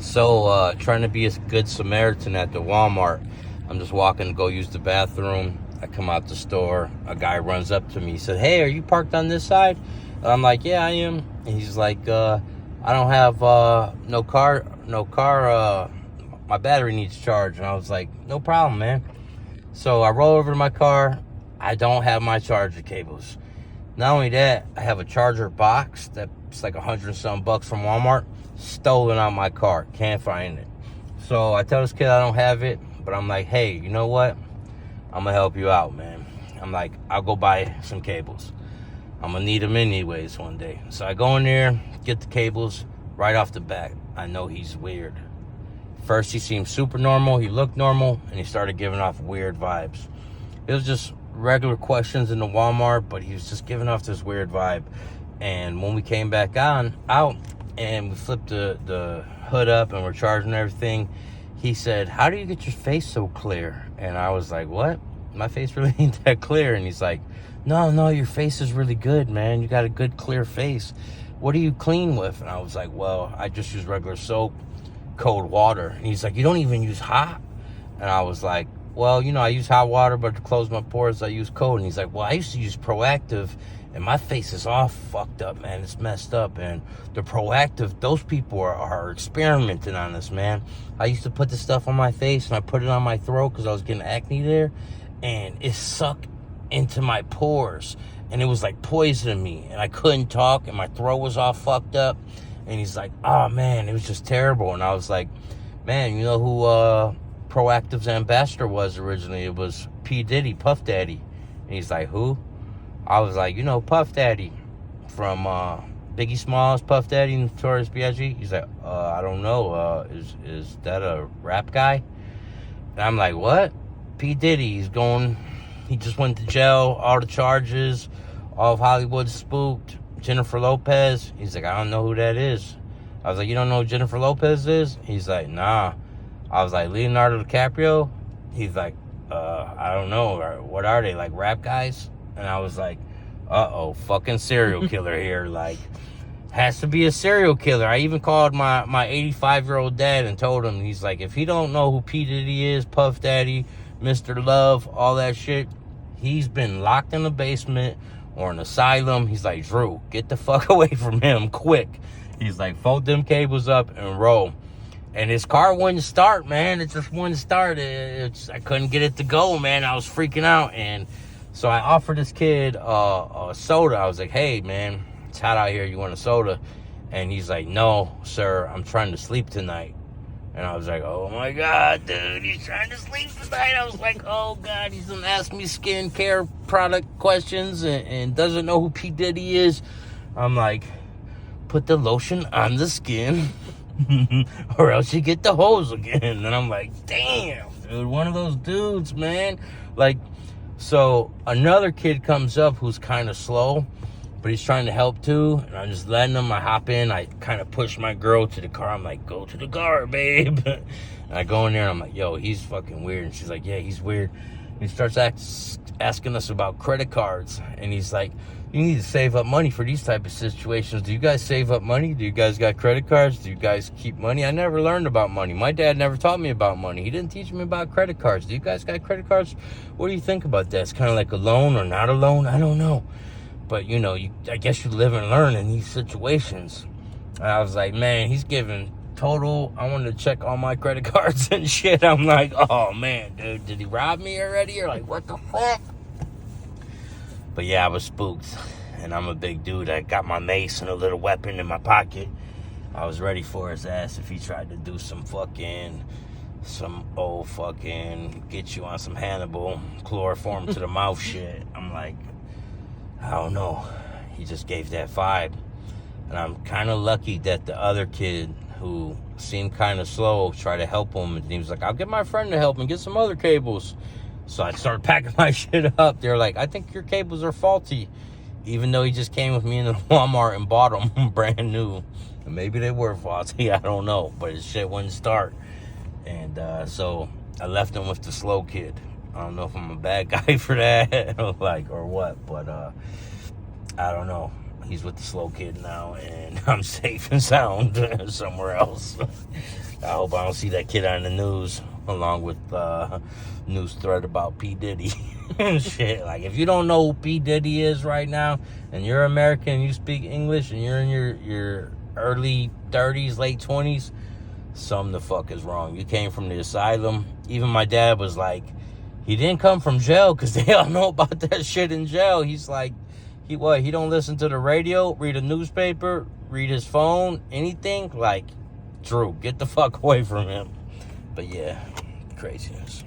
So, trying to be a good Samaritan at the Walmart. I'm just walking to go use the bathroom. I come out the store. A guy runs up to me. He said, "Hey, are you parked on this side?" And I'm like, "Yeah, I am." And he's like, "I don't have no car. My battery needs charge." And I was like, "No problem, man." So I roll over to my car. I don't have my charger cables. Not only that, I have a charger box that's like $100 and some bucks from Walmart, stolen out my car. Can't find it. So I tell this kid I don't have it, but I'm like, "Hey, you know what? I'm gonna help you out, man." I'm like, "I'll go buy some cables. I'm gonna need them anyways one day." So I go in there, get the cables. Right off the bat, I know he's weird. First, he seemed super normal. He looked normal, and he started giving off weird vibes. It was just regular questions in the Walmart, but he was just giving off this weird vibe. And when we came back out, and we flipped the hood up and we're charging everything, he said, "How do you get your face so clear?" And I was like, "What? My face really ain't that clear." And he's like, No, your face is really good, man. You got a good, clear face. What do you clean with?" And I was like, "Well, I just use regular soap, cold water." And he's like, "You don't even use hot?" And I was like, "Well, I use hot water, but to close my pores, I use cold." And he's like, "Well, I used to use Proactive, and my face is all fucked up, man. It's messed up. And the Proactive, those people are experimenting on this, man. I used to put this stuff on my face, and I put it on my throat because I was getting acne there, and it sucked into my pores, and it was like poisoning me, and I couldn't talk, and my throat was all fucked up." And he's like, "Oh, man, it was just terrible." And I was like, "Man, you know who Proactive's ambassador was originally? It was P. Diddy, Puff Daddy." And he's like, "Who?" I was like, Puff Daddy from Biggie Smalls, Puff Daddy, Notorious B.I.G. He's like, "I don't know. Is that a rap guy?" And I'm like, "What?" P. Diddy, he just went to jail, all the charges, all of Hollywood spooked. Jennifer Lopez, he's like, "I don't know who that is." I was like, "You don't know who Jennifer Lopez is?" He's like, "Nah." I was like, "Leonardo DiCaprio?" He's like, "I don't know. What are they, like rap guys?" And I was like, "Uh-oh, fucking serial killer here. Like, has to be a serial killer." I even called my 85-year-old dad and told him, he's like, "If he don't know who P. Diddy is, Puff Daddy, Mr. Love, all that shit, he's been locked in the basement or an asylum." He's like, "Drew, get the fuck away from him quick." He's like, "Fold them cables up and roll." And his car wouldn't start, man. It just wouldn't start. I couldn't get it to go, man. I was freaking out. And so I offered this kid a soda. I was like, "Hey, man, it's hot out here. You want a soda?" And he's like, "No, sir, I'm trying to sleep tonight." And I was like, "Oh my God, dude, he's trying to sleep tonight." I was like, "Oh God, he's gonna ask me skincare product questions and doesn't know who P. Diddy is." I'm like, "Put the lotion on the skin or else you get the hose again." And I'm like, "Damn, dude, one of those dudes, man." Like, so another kid comes up who's kind of slow, but he's trying to help too, and I'm just letting him. I hop in, I kind of push my girl to the car. I'm like, "Go to the car, babe." And I go in there, and I'm like, "Yo, he's fucking weird." And she's like, "Yeah, he's weird." And he starts asking us about credit cards, and he's like, "You need to save up money for these type of situations. Do you guys save up money? Do you guys got credit cards? Do you guys keep money?" I never learned about money. My dad never taught me about money. He didn't teach me about credit cards. Do you guys got credit cards? What do you think about that? It's kind of like a loan or not a loan. I don't know. But, I guess you live and learn in these situations. And I was like, man, he's giving total. I wanted to check all my credit cards and shit. I'm like, "Oh, man, dude, did he rob me already?" Or like, what the fuck? But yeah, I was spooked. And I'm a big dude. I got my mace and a little weapon in my pocket. I was ready for his ass if he tried to do some old fucking get you on some Hannibal chloroform to the mouth shit. I'm like, I don't know. He just gave that vibe. And I'm kind of lucky that the other kid who seemed kind of slow tried to help him. And he was like, "I'll get my friend to help and get some other cables." So I started packing my shit up. They're like, "I think your cables are faulty." Even though he just came with me in the Walmart and bought them brand new. And maybe they were faulty. I don't know. But his shit wouldn't start. And so I left him with the slow kid. I don't know if I'm a bad guy for that, or what, but I don't know. He's with the slow kid now, and I'm safe and sound somewhere else. I hope I don't see that kid on the news along with news thread about P. Diddy. Shit, like if you don't know who P. Diddy is right now, and you're American and you speak English and you're in your early 30s, late 20s, something the fuck is wrong. You came from the asylum. Even my dad was like, he didn't come from jail, because they all know about that shit in jail. He's like, he don't listen to the radio, read a newspaper, read his phone, anything? Like, Drew, get the fuck away from him. But yeah, craziness.